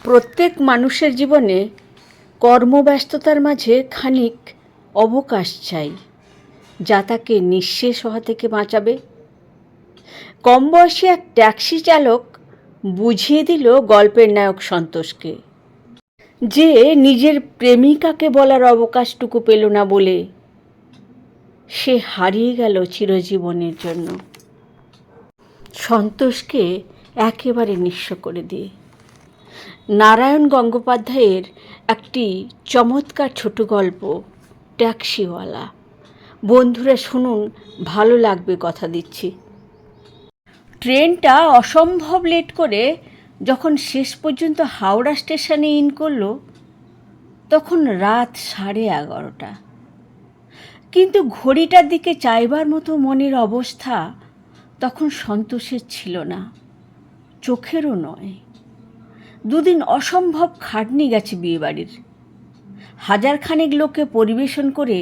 প্রত্যেক মানুষের জীবনে কর্মব্যস্ততার মাঝে খানিক অবকাশ চাই, যা তাকে নিঃশেষ হওয়া থেকে বাঁচাবে। কম বয়সী এক ট্যাক্সি চালক বুঝিয়ে দিল গল্পের নায়ক সন্তোষকে, যে নিজের প্রেমিকাকে বলার অবকাশটুকু পেল না বলে সে হারিয়ে গেল চিরজীবনের জন্য, সন্তোষকে একেবারে নিঃস্ব করে দিয়ে। নারায়ণ গঙ্গোপাধ্যায়ের একটি চমৎকার ছোট গল্প ট্যাক্সিওয়ালা। বন্ধুরা শুনুন, ভালো লাগবে কথা দিচ্ছি। ট্রেনটা অসম্ভব লেট করে যখন শেষ পর্যন্ত হাওড়া স্টেশনে ইন করলো, তখন রাত 11:30। কিন্তু ঘড়িটার দিকে চাইবার মতো মনের অবস্থা তখন সন্তোষের ছিল না, চোখেরও নয়। দুদিন অসম্ভব খাটনি গেছে বিয়েবাড়ির। 1000খানেক লোককে পরিবেশন করে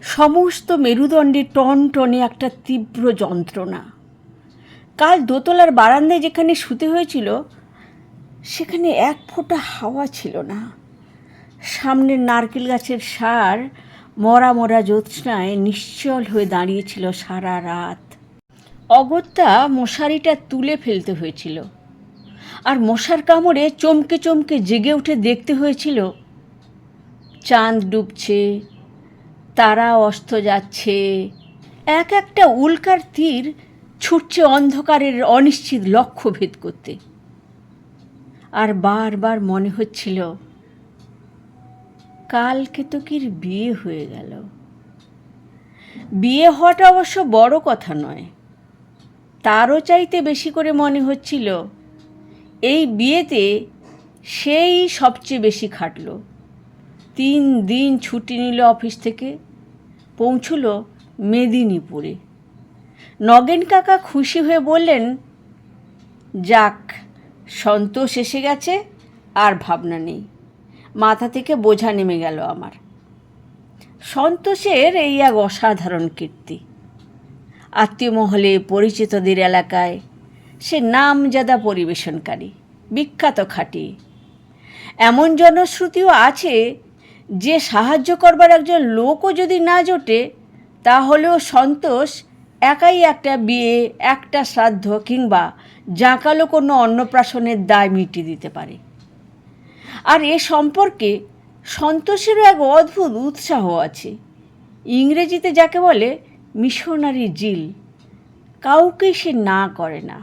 সমস্ত মেরুদণ্ডে টনটনে একটা তীব্র যন্ত্রণা। কাল দোতলার বারান্দায় যেখানে শুতে হয়েছিল, সেখানে এক ফোঁটা হাওয়া ছিল না। সামনের নারকেল গাছের সার মরা মরা জ্যোৎস্নায় নিশ্চল হয়ে দাঁড়িয়েছিল সারা রাত। অগত্যা মশারিটা তুলে ফেলতে হয়েছিল, আর মশার কামড়ে চমকে চমকে জেগে উঠে দেখতে হয়েছিল চাঁদ ডুবছে, তারা অস্ত যাচ্ছে, এক একটা উল্কার তীর ছুটছে অন্ধকারের অনিশ্চিত লক্ষ্য ভেদ করতে। আর বারবার মনে হচ্ছিল, কাল কেতকীর বিয়ে হয়ে গেল। বিয়ে হওয়াটা অবশ্য বড় কথা নয়, তারও চাইতে বেশি করে মনে হচ্ছিল এই বিয়েতে সেই সবচেয়ে বেশি খাটল। 3 দিন ছুটি নিল অফিস থেকে, পৌঁছল মেদিনীপুরে। নগেন কাকা খুশি হয়ে বললেন, যাক, সন্তোষ এসে গেছে, আর ভাবনা নেই, মাথা থেকে বোঝা নেমে গেল আমার। সন্তোষের এই এক অসাধারণ কীর্তি। আত্মীয় মহলে, পরিচিতদের এলাকায় সে নামজাদা পরিবেশনকারী, বিখ্যাত খাঁটি। এমন জনশ্রুতিও আছে যে সাহায্য করবার একজন লোকও যদি না জোটে, তাহলেও সন্তোষ একাই একটা বিয়ে, একটা শ্রাদ্ধ কিংবা জাঁকালো কোনো অন্নপ্রাশনের দায় মিটিয়ে দিতে পারে। আর এ সম্পর্কে সন্তোষেরও এক অদ্ভুত উৎসাহ আছে। ইংরেজিতে যাকে বলে মিশনারি জিল। কাউকেই সে না করে না।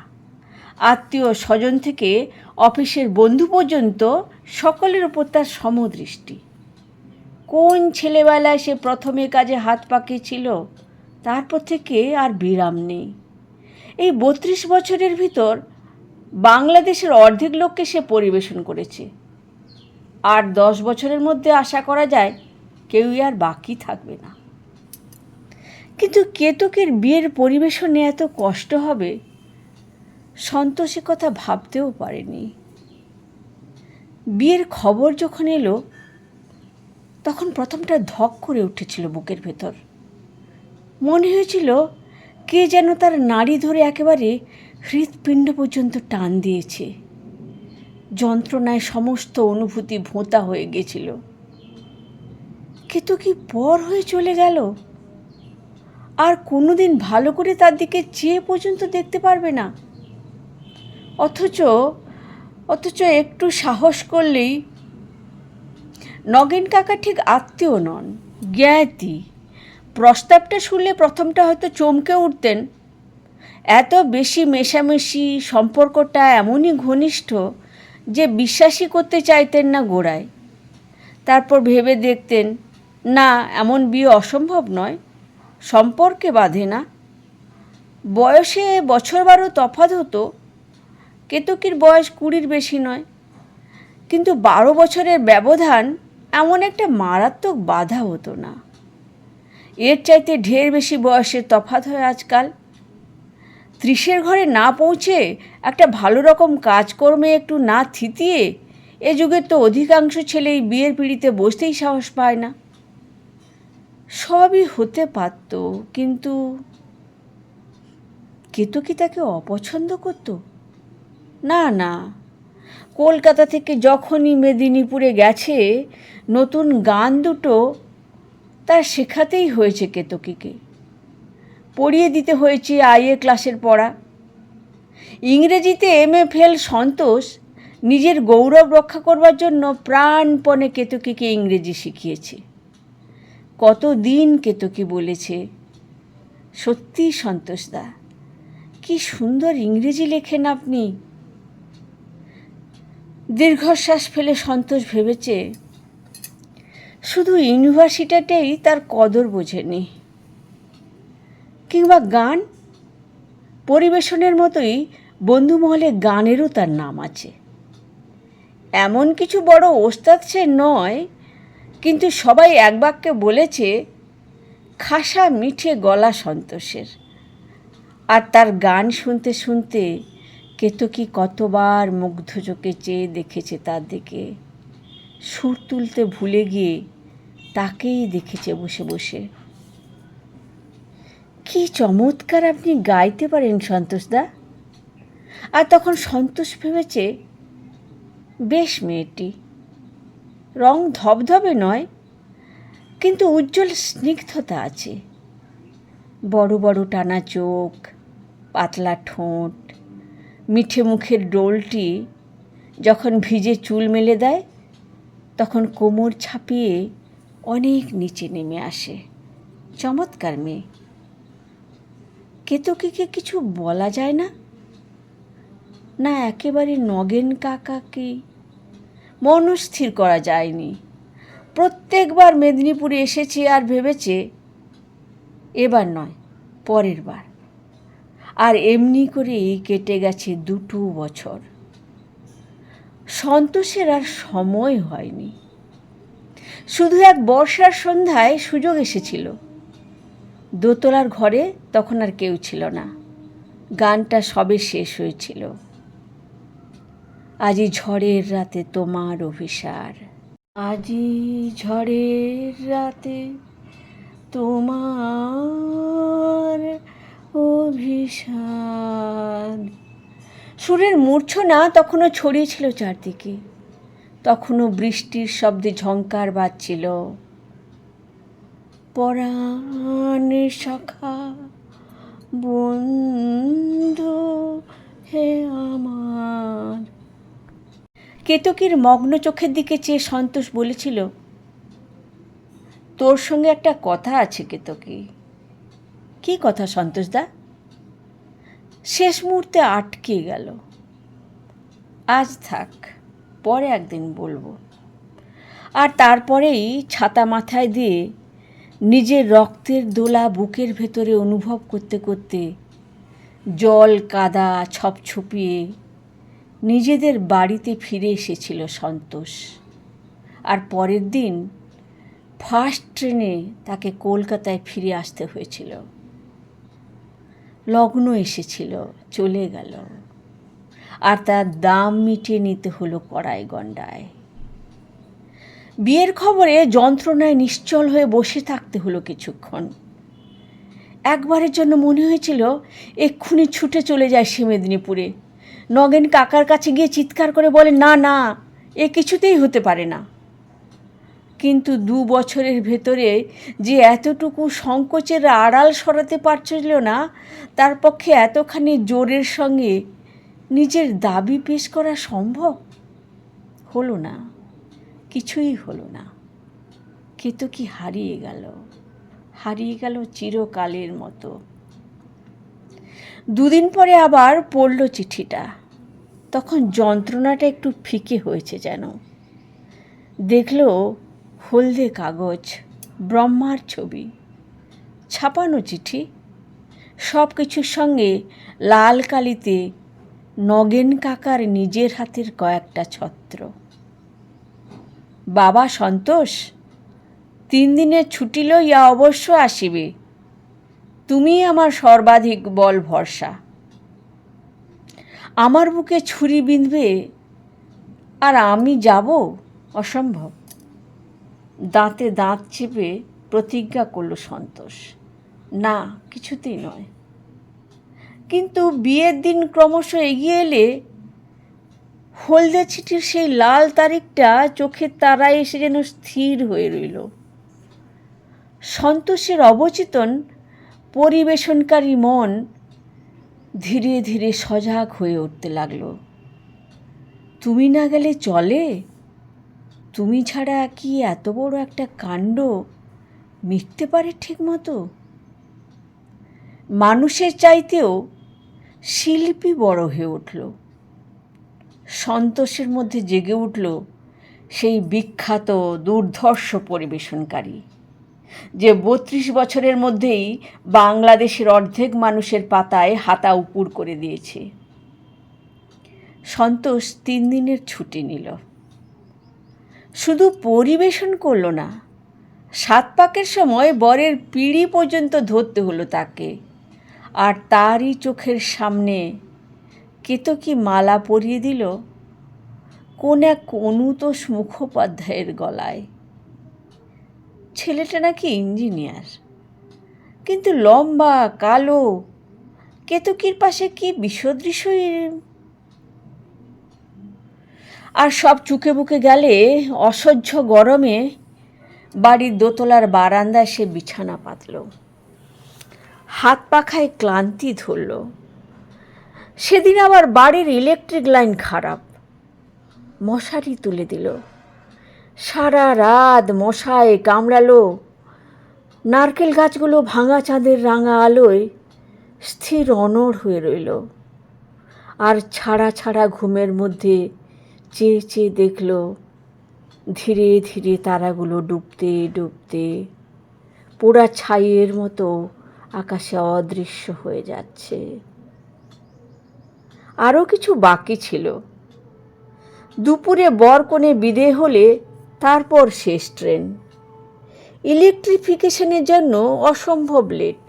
আত্মীয় স্বজন থেকে অফিসের বন্ধু পর্যন্ত সকলের ওপর তার সমদৃষ্টি। কোন ছেলেবেলায় সে প্রথমে কাজে হাত পাকিয়েছিল, তারপর থেকে আর বিরাম নেই। এই 32 বছরের ভিতর বাংলাদেশের অর্ধেক লোককে সে পরিবেশন করেছে। আর 10 বছরের মধ্যে আশা করা যায় কেউই আর বাকি থাকবে না। কিন্তু কেতকীর বিয়ের পরিবেশনে এত কষ্ট হবে সন্তোষে কথা ভাবতেও পারেনি। বিয়ের খবর যখন এলো, তখন প্রথমটা ধক করে উঠেছিল বুকের ভেতর। মনে হয়েছিল কে যেন তার নাড়ি ধরে একেবারে হৃৎপিণ্ড পর্যন্ত টান দিয়েছে। যন্ত্রণায় সমস্ত অনুভূতি ভোঁতা হয়ে গেছিল। কেতকী পর হয়ে চলে গেল, আর কোনোদিন ভালো করে তার দিকে চেয়ে পর্যন্ত দেখতে পারবে না। অথচ একটু সাহস করলেই, নগেন কাকা ঠিক আত্মীয় নন, জ্ঞাতি। প্রস্তাবটা শুনলে প্রথমটা হয়তো চমকে উঠতেন। এত বেশি মেশামেশি, সম্পর্কটা এমনই ঘনিষ্ঠ যে বিশ্বাসই করতে চাইতেন না গোড়ায়। তারপর ভেবে দেখতেন, না, এমন বিয়ে অসম্ভব নয়, সম্পর্কে বাঁধে না। বয়সে বছর 12 তফাৎ হতো। কেতকীর বয়স 20-র বেশি নয়, কিন্তু 12 বছরের ব্যবধান এমন একটা মারাত্মক বাধা হতো না। এর চাইতে ঢের বেশি বয়সের তফাৎ হয় আজকাল। 30-এর ঘরে না পৌঁছে একটা ভালো রকম কাজকর্মে একটু না থিতিয়ে এ যুগের তো অধিকাংশ ছেলেই বিয়ের পিঁড়িতে বসতেই সাহস পায় না। সবই হতে পারত, কিন্তু কেতকী তাকে অপছন্দ করত? না, কলকাতা থেকে যখনই মেদিনীপুরে গেছে, নতুন গান দুটো তার শেখাতেই হয়েছে কেতকীকে। পড়িয়ে দিতে হয়েছে আইএ ক্লাসের পড়া। ইংরেজিতে এমএ ফেল সন্তোষ নিজের গৌরব রক্ষা করবার জন্য প্রাণপণে কেতকীকে ইংরেজি শিখিয়েছে। কতদিন কেতকী বলেছে, সত্যি সন্তোষদা, কি সুন্দর ইংরেজি লেখেন আপনি। দীর্ঘশ্বাস ফেলে সন্তোষ ভেবেছে, শুধু ইউনিভার্সিটিটাই তার কদর বোঝেনি। কিংবা গান পরিবেশনের মতোই বন্ধুমহলে গানেরও তার নাম আছে। এমন কিছু বড় ওস্তাদ সে নয়, কিন্তু সবাই এক বাক্যে বলেছে খাসা মিঠে গলা সন্তোষের। আর তার গান শুনতে শুনতে কেতকী কতবার মুগ্ধ চোখে চেয়ে দেখেছে তার দিকে। সুর তুলতে ভুলে গিয়ে তাকেই দেখেছে বসে বসে। কি চমৎকার আপনি গাইতে পারেন সন্তোষদা। আর তখন সন্তোষ ভেবেছে, বেশ মেয়েটি, রং ধবধবে নয়, কিন্তু উজ্জ্বল স্নিগ্ধতা আছে। বড় বড় টানা চোখ, পাতলা ঠোঁট, মিঠে মুখের ডোলটি যখন ভিজে চুল মেলে দেয়, তখন কোমর ছাপিয়ে অনেক নিচে নেমে আসে। চমৎকার মেয়ে। কেতকীকে কিছু বলা যায় না? না একেবারে নগেন কাকাকে মনস্থির করা যায়নি। প্রত্যেকবার মেদিনীপুরে এসেছে আর ভেবেছে এবার নয়, পরের বার। আর এমনি করেই কেটে গেছে 2 বছর। সন্তোষের আর সময় হয়নি। শুধু এক বর্ষার সন্ধ্যায় সুযোগ এসেছিল। দোতলার ঘরে তখন আর কেউ ছিল না। গানটা সবে শেষ হয়েছিল। আজি ঝড়ের রাতে তোমার অভিসার, আজি ঝড়ের রাতে তোমার অভিসার। সুরের মূর্ছনা তখনও ছড়িয়েছিল চারদিকে। তখনও বৃষ্টির শব্দে ঝংকার বাজছিল, পরাণ সখা বন্ধু হে আমার। কেতকীর মগ্ন চোখের দিকে চেয়ে সন্তোষ বলেছিল, তোর সঙ্গে একটা কথা আছে কেতকী। কী কথা সন্তোষদা? শেষ মুহূর্তে আটকে গেল। আজ থাক, পরে একদিন বলবো। আর তারপরেই ছাতা মাথায় দিয়ে নিজের রক্তের দোলা বুকের ভেতরে অনুভব করতে করতে জল কাদা ছপছপিয়ে নিজেদের বাড়িতে ফিরে এসেছিল সন্তোষ। আর পরের দিন ফার্স্ট ট্রেনে তাকে কলকাতায় ফিরে আসতে হয়েছিল। লগ্ন এসেছিল, চলে গেল, আর তার দাম মিটিয়ে নিতে হলো কড়াই গণ্ডায়। বিয়ের খবরে যন্ত্রণায় নিশ্চল হয়ে বসে থাকতে হলো কিছুক্ষণ। একবারের জন্য মনে হয়েছিল এক্ষুনি ছুটে চলে যায় সে মেদিনীপুরে, নগেন কাকার কাছে গিয়ে চিৎকার করে বলে, না না, এ কিছুতেই হতে পারে না। কিন্তু 2 বছরের ভেতরে যে এতটুকু সংকোচের আড়াল সরাতে পারছিল না, তার পক্ষে এতখানি জোরের সঙ্গে নিজের দাবি পেশ করা সম্ভব হলো না। কিছুই হলো না। কেতকী হারিয়ে গেল চিরকালের মতো। 2 দিন পরে আবার পড়ল চিঠিটা। তখন যন্ত্রণাটা একটু ফিকে হয়েছে যেন। দেখল হলদে কাগজ, ব্রহ্মার ছবি, ছাপানো চিঠি, সব কিছুর সঙ্গে লাল কালিতে নগেন কাকার নিজের হাতের কয়েকটা ছত্র। বাবা সন্তোষ, 3 দিনের ছুটি লইয়া অবশ্য আসিবে। তুমি আমার সর্বাধিক বল ভরসা। আমার বুকে ছুরি বিঁধবে আর আমি যাব? অসম্ভব। দাঁতে দাঁত চেপে প্রতিজ্ঞা করল সন্তোষ, না, কিছুতেই নয়। কিন্তু বিয়ের দিন ক্রমশ এগিয়ে এলে হলদে চিঠির সেই লাল তারিখটা চোখের তারায় এসে যেন স্থির হয়ে রইল। সন্তোষের অবচেতন পরিবেশনকারী মন ধীরে ধীরে সজাগ হয়ে উঠতে লাগলো। তুমি না গেলে চলে? তুমি ছাড়া কি এত বড় একটা কাণ্ড মিটতে পারে ঠিক মতো? মানুষের চাইতেও শিল্পী বড় হয়ে উঠল। সন্তোষের মধ্যে জেগে উঠল সেই বিখ্যাত দুর্ধর্ষ পরিবেশনকারী, যে 32 বছরের মধ্যেই বাংলাদেশের অর্ধেক মানুষের পাতায় হাতা উপুড় করে দিয়েছে। সন্তোষ 3 দিনের ছুটি নিল। শুধু পরিবেশন করল না, 7 পাকের সময় বরের পিঁড়ি পর্যন্ত ধরতে হলো তাকে। আর তারই চোখের সামনে কেতকী মালা পরিয়ে দিল কোন এক অনুতোষ মুখোপাধ্যায়ের গলায়। ছেলেটা নাকি ইঞ্জিনিয়ার, কিন্তু লম্বা, কালো। কেতকীর পাশে কি বিসদৃশ্য! আর সব চুকে বুকে গেলে অসহ্য গরমে বাড়ির দোতলার বারান্দায় সে বিছানা পাতল। হাত পাখায় ক্লান্তি ধরল। সেদিন আবার বাড়ির ইলেকট্রিক লাইন খারাপ। মশারি তুলে দিল। সারা রাত মশায় কামড়ালো। নারকেল গাছগুলো ভাঙা চাঁদের রাঙা আলোয় স্থির অনড় হয়ে রইল। আর ছাড়া ছাড়া ঘুমের মধ্যে চেয়ে চেয়ে দেখল ধীরে ধীরে তারাগুলো ডুবতে ডুবতে পোড়া ছাইয়ের মতো আকাশে অদৃশ্য হয়ে যাচ্ছে। আরও কিছু বাকি ছিল। দুপুরে বরকনে বিদেয় হলে তারপর শেষ ট্রেন। ইলেকট্রিফিকেশনের জন্য অসম্ভব লেট।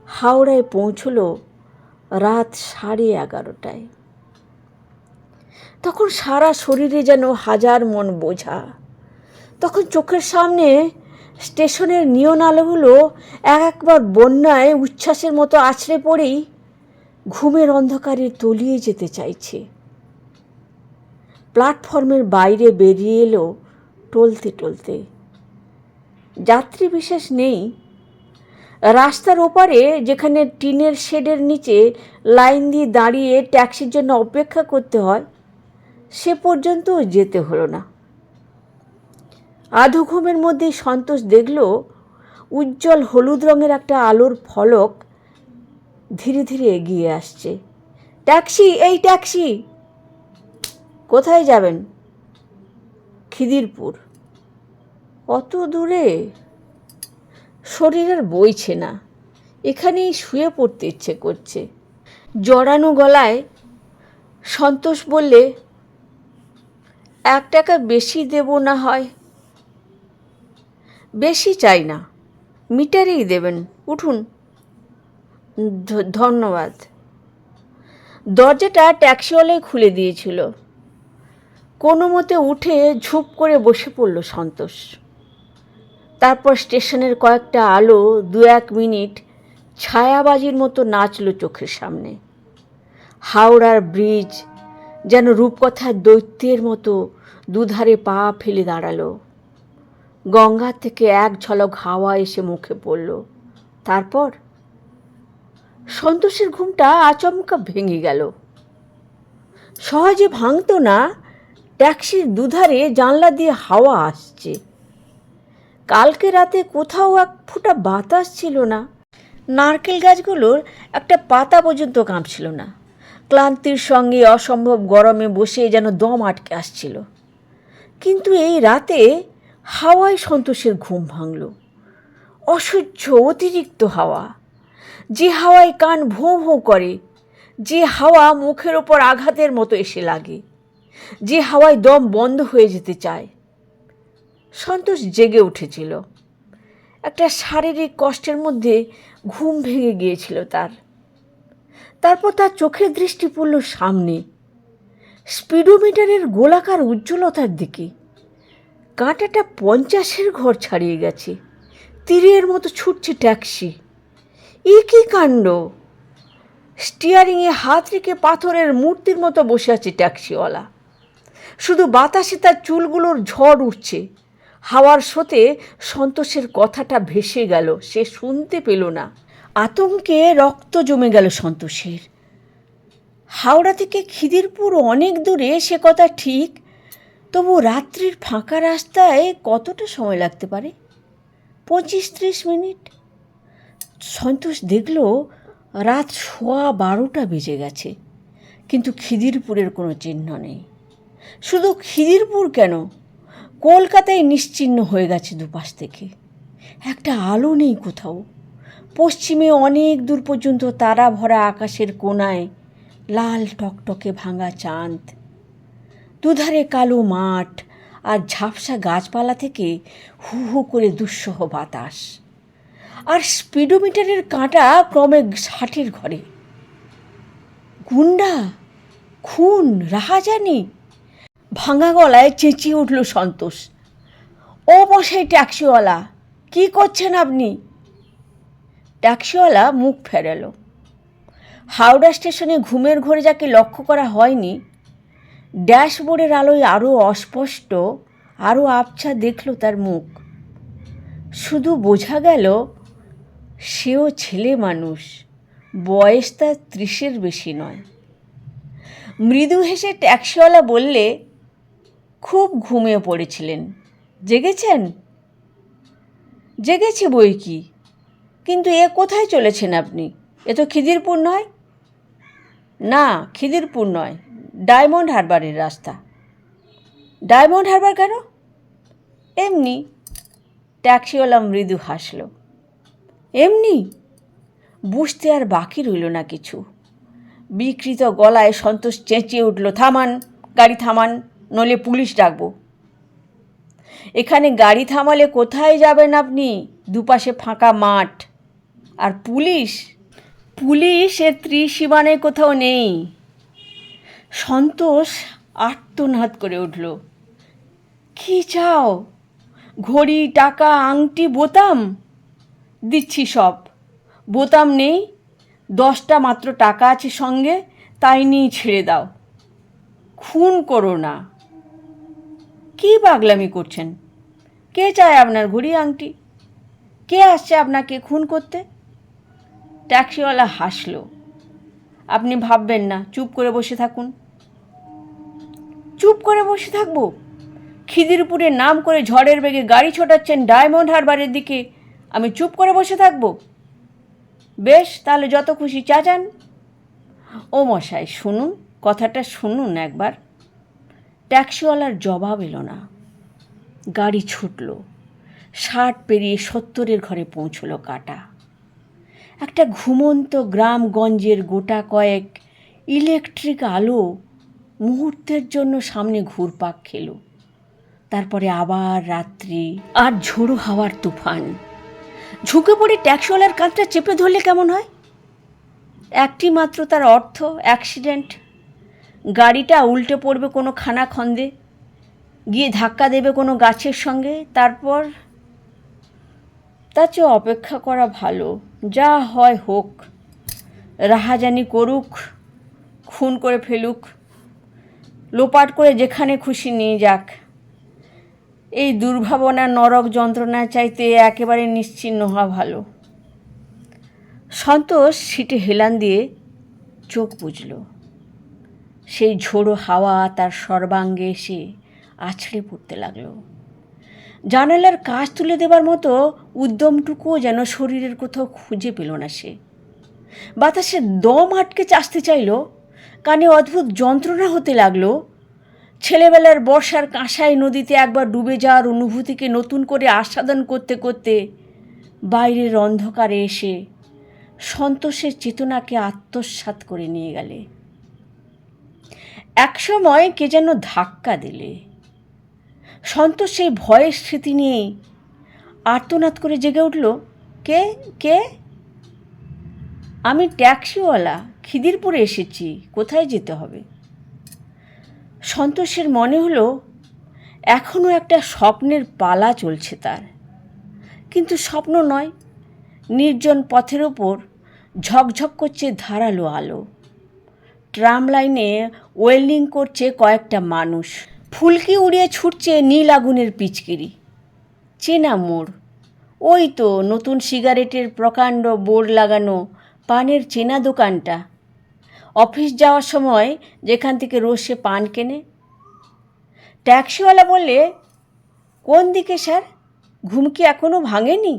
হাওড়ায় পৌঁছল রাত 11:30টায়। তখন সারা শরীরে যেন হাজার মন বোঝা। তখন চোখের সামনে স্টেশনের নিয়ন আলোগুলো একবার বন্যায় উচ্ছ্বাসের মতো আছড়ে পড়েই ঘুমের অন্ধকারে তলিয়ে যেতে চাইছে। প্ল্যাটফর্মের বাইরে বেরিয়ে এলো টলতে টলতে। যাত্রী বিশেষ নেই। রাস্তার ওপারে, যেখানে টিনের শেডের নিচে লাইন দিয়ে দাঁড়িয়ে ট্যাক্সির জন্য অপেক্ষা করতে হয়, সে পর্যন্ত যেতে হলো না। আধো ঘুমের মধ্যেই সন্তোষ দেখল উজ্জ্বল হলুদ রঙের একটা আলোর ফলক ধীরে ধীরে এগিয়ে আসছে। ট্যাক্সি, এই ট্যাক্সি! কোথায় যাবেন? খিদিরপুর। অত দূরে? শরীর আর বইছে না, এখানেই শুয়ে পড়তে ইচ্ছে করছে। জড়ানো গলায় সন্তোষ বললে, 1 টাকা বেশি দেব না হয়? বেশি চাই না, মিটারেই দেবেন, উঠুন। ধন্যবাদ। দরজাটা ট্যাক্সিওয়ালাই খুলে দিয়েছিল। কোনো মতে উঠে ঝুপ করে বসে পড়ল সন্তোষ। তারপর স্টেশনের কয়েকটা আলো 2-1 মিনিট ছায়াবাজির মতো নাচল চোখের সামনে। হাওড়ার ব্রিজ যেন রূপকথার দৈত্যের মতো দুধারে পা ফেলে দাঁড়ালো। গঙ্গা থেকে এক ঝলক হাওয়া এসে মুখে পড়ল। তারপর সন্তোষের ঘুমটা আচমকা ভেঙে গেল। সহজে ভাঙত না। ট্যাক্সির দুধারে জানলা দিয়ে হাওয়া আসছে। কালকে রাতে কোথাও এক ফোঁটা বাতাস ছিল না। নারকেল গাছগুলোর একটা পাতা পর্যন্ত কাঁপছিল না। ক্লান্তির সঙ্গে অসম্ভব গরমে বসে যেন দম আটকে আসছিল। কিন্তু এই রাতে হাওয়ায় সন্তোষের ঘুম ভাঙল। অসহ্য অতিরিক্ত হাওয়া, যে হাওয়ায় কান ভোঁ ভোঁ করে, যে হাওয়া মুখের ওপর আঘাতের মতো এসে লাগে, যে হাওয়ায় দম বন্ধ হয়ে যেতে চায়। সন্তোষ জেগে উঠেছিল। একটা শারীরিক কষ্টের মধ্যে ঘুম ভেঙে গিয়েছিল তার। তারপর তার চোখের দৃষ্টি পড়ল সামনে, স্পিডোমিটারের গোলাকার উজ্জ্বলতার দিকে। কাঁটাটা 50-এর ঘর ছাড়িয়ে গেছে। তীরের মতো ছুটছে ট্যাক্সি। এ কী কাণ্ড! স্টিয়ারিংয়ে হাত রেখে পাথরের মূর্তির মতো বসে আছে ট্যাক্সিওয়ালা। শুধু বাতাসে তার চুলগুলোর ঝড় উঠছে। হাওয়ার স্রোতে সন্তোষের কথাটা ভেসে গেল, সে শুনতে পেল না। আতঙ্কে রক্ত জমে গেল সন্তোষের। হাওড়া থেকে খিদিরপুর অনেক দূরে, সে কথা ঠিক, তবু রাত্রির ফাঁকা রাস্তায় কতটা সময় লাগতে পারে? 25-30 মিনিট। সন্তোষ দেখল রাত 12:15 বেজে গেছে, কিন্তু খিদিরপুরের কোনো চিহ্ন নেই। শুধু খিদিরপুর কেন, কলকাতায় নিশ্চিহ্ন হয়ে গেছে দুপাশ থেকে। একটা আলো নেই কোথাও। পশ্চিমে অনেক দূর পর্যন্ত তারা ভরা আকাশের কোণায় লাল টকটকে ভাঙা চাঁদ, দুধারে কালো মাঠ, আর ঝাপসা গাছপালা থেকে হু হু করে দুঃসহ বাতাস। আর স্পিডোমিটারের কাঁটা ক্রমে 60-এর ঘরে। গুন্ডা, খুন, রাহাজানি! ভাঙা গলায় চেঁচিয়ে উঠল সন্তোষ। ও মশাই ট্যাক্সিওয়ালা, কি করছেন আপনি? ট্যাক্সিওয়ালা মুখ ফেরালো। হাওড়া স্টেশনে ঘুমের ঘোরে যাকে লক্ষ্য করা হয়নি, ড্যাশবোর্ডের আলোয় আরও অস্পষ্ট, আরও আবছা দেখল তার মুখ। শুধু বোঝা গেল সেও ছেলে মানুষ, বয়স তার 30-এর বেশি নয়। মৃদু হেসে ট্যাক্সিওয়ালা বললে, খুব ঘুমিয়ে পড়েছিলেন, জেগেছেন? জেগেছি বই কি, কিন্তু এ কোথায় চলেছেন আপনি? এ তো খিদিরপুর নয়। না, খিদিরপুর নয়, ডায়মন্ড হারবারের রাস্তা। ডায়মন্ড হারবার কেন? এমনি। ট্যাক্সিওয়ালা মৃদু হাসল। এমনি? বুঝতে আর বাকি রইল না কিছু। বিকৃত গলায় সন্তোষ চেঁচিয়ে উঠল, থামান, গাড়ি থামান, নইলে পুলিশ ডাকবো। এখানে গাড়ি থামালে কোথায় যাবেন আপনি? দুপাশে ফাঁকা মাঠ। আর পুলিশ? পুলিশ এর ত্রিসীমানে কোথাও নেই। সন্তোষ আর্তনাদ করে উঠল। কি চাও? ঘড়ি, টাকা, আংটি, বোতাম? দিচ্ছি সব। বোতাম নেই, 10টা মাত্র টাকা আছে সঙ্গে, তাই নিয়ে ছেড়ে দাও। খুন করো না। কি পাগলামি করছেন? কে চায় আপনার ঘড়ি, আংটি? কে আসছে আপনাকে খুন করতে? ট্যাক্সিওয়ালা হাসল। আপনি ভাববেন না, চুপ করে বসে থাকুন। চুপ করে বসে থাকবো? খিদিরপুরের নাম করে ঝড়ের বেগে গাড়ি ছোটাচ্ছেন ডায়মন্ড হারবারের দিকে, আমি চুপ করে বসে থাকবো? বেশ, তাহলে যত খুশি চাচান। ও মশাই শুনুন, কথাটা শুনুন একবার। ট্যাক্সিওয়ালার জবাব এলো না। গাড়ি ছুটল। 60 পেরিয়ে 70-এর ঘরে পৌঁছল কাটা। একটা ঘুমন্ত গ্রামগঞ্জের গোটা কয়েক ইলেকট্রিক আলো মুহূর্তের জন্য সামনে ঘুরপাক খেল। তারপরে আবার রাত্রি আর ঝোড়ো হাওয়ার তুফান। ঝুঁকে পড়ে ট্যাক্সিওয়ালার কাঁধটা চেপে ধরলে কেমন হয়? একটি মাত্র তার অর্থ, অ্যাক্সিডেন্ট। গাড়িটা উল্টে পড়বে কোনো খানাখন্দে, গিয়ে ধাক্কা দেবে কোনো গাছের সঙ্গে, তারপর তার চেয়ে অপেক্ষা করা ভালো। যা হয় হোক, রাহাজানি করুক, খুন করে ফেলুক, লোপাট করে যেখানে খুশি নিয়ে যাক। এই দুর্ভাবনা নরক যন্ত্রণার চাইতে একেবারে নিশ্চিহ্ন হওয়া ভালো। সন্তোষ সিটে হেলান দিয়ে চোখ বুজল। সেই ঝোড়ো হাওয়া তার সর্বাঙ্গে এসে আছড়ে পড়তে লাগলো। জানালার কাঁচ তুলে দেবার মতো উদ্যমটুকুও যেন শরীরের কোথাও খুঁজে পেল না সে। বাতাসে দম আটকে আসতে চাইল, কানে অদ্ভুত যন্ত্রণা হতে লাগলো। ছেলেবেলার বর্ষার কাঁসাই নদীতে একবার ডুবে যাওয়ার অনুভূতিকে নতুন করে আস্বাদন করতে করতে বাইরের অন্ধকারে এসে সন্তোষের চেতনাকে আত্মসাৎ করে নিয়ে গেলে। একসময় কে যেন ধাক্কা দিলে। সন্তোষ সেই ভয়ের স্মৃতি নিয়েই আর্তনাদ করে জেগে উঠল, কে কে? আমি ট্যাক্সিওয়ালা, খিদিরপুরে এসেছি, কোথায় যেতে হবে? সন্তোষের মনে হলো এখনও একটা স্বপ্নের পালা চলছে তার, কিন্তু স্বপ্ন নয়। নির্জন পথের ওপর ঝকঝক করছে ধারালো আলো। ট্রাম লাইনে ওয়েল্ডিং করছে কয়েকটা মানুষ। ফুলকি উড়িয়ে ছুটছে নীল আগুনের পিচকিরি। চেনা মোড়, ওই তো নতুন সিগারেটের প্রকাণ্ড বোর্ড লাগানো পানের চেনা দোকানটা। অফিস যাওয়ার সময় যেখান থেকে রোজ সে পান কেনে। ট্যাক্সিওয়ালা বললে, কোন দিকে স্যার? ঘুম কি এখনো ভাঙেনি?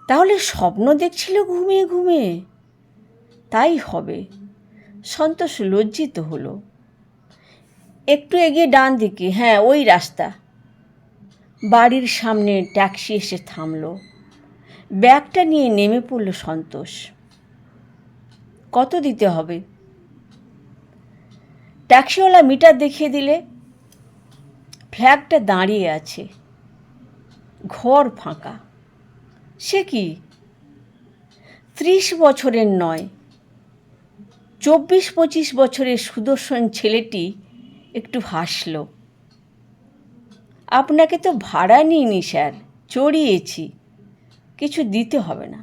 তাহলে স্বপ্ন দেখছিল ঘুমিয়ে ঘুমিয়ে? তাই হবে। সন্তোষ লজ্জিত হলো। একটু এগিয়ে ডান দিকে, হ্যাঁ ওই রাস্তা। বাড়ির সামনে ট্যাক্সি এসে থামল। ব্যাগটা নিয়ে নেমে পড়ল সন্তোষ। কত দিতে হবে? ট্যাক্সিওয়ালা মিটার দেখিয়ে দিলে। ফ্ল্যাগটা দাঁড়িয়ে আছে, ঘর ফাঁকা। সে কি 30 বছরের নয়, 24-25 বছরের সুদর্শন ছেলেটি একটু হাসল। আপনাকে তো ভাড়া নিইনি স্যার, চড়িয়েছি, কিছু দিতে হবে না।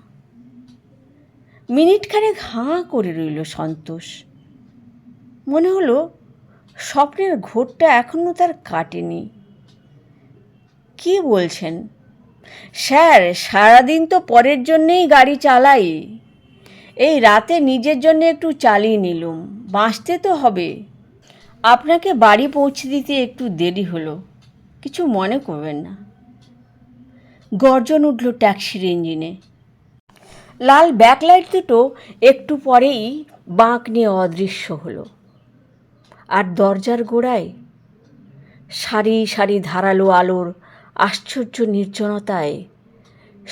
মিনিটখানেক হাঁ করে রইল সন্তোষ। মনে হলো স্বপ্নের ঘোরটা এখনও তার কাটেনি। কি বলছেন স্যার? সারাদিন তো পরের জন্যেই গাড়ি চালাই, এই রাতে নিজের জন্য একটু চালিয়ে নিলুম, বাঁচতে তো হবে। আপনাকে বাড়ি পৌঁছে দিতে একটু দেরি হলো, কিছু মনে করবেন না। গর্জন উঠল ট্যাক্সির ইঞ্জিনে। লাল ব্যাকলাইট দুটো একটু পরেই বাঁক নিয়ে অদৃশ্য হলো। আর দরজার গোড়ায় সারি সারি ধারালো আলোর আশ্চর্য নির্জনতায়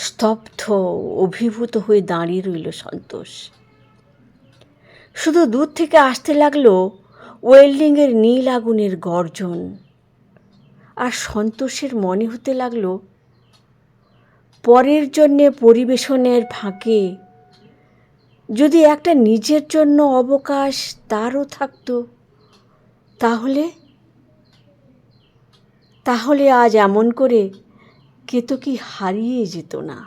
স্তব্ধ অভিভূত হয়ে দাঁড়িয়ে রইল সন্তোষ। শুধু দূর থেকে আসতে লাগলো ওয়েল্ডিংয়ের নীল আগুনের গর্জন। আর সন্তোষের মনে হতে লাগলো, পরের জন্যে পরিবেশনের ফাঁকে যদি একটা নিজের জন্য অবকাশ তারও থাকতো, তাহলে আজ এমন করে কেতকী হারিয়ে যেত না।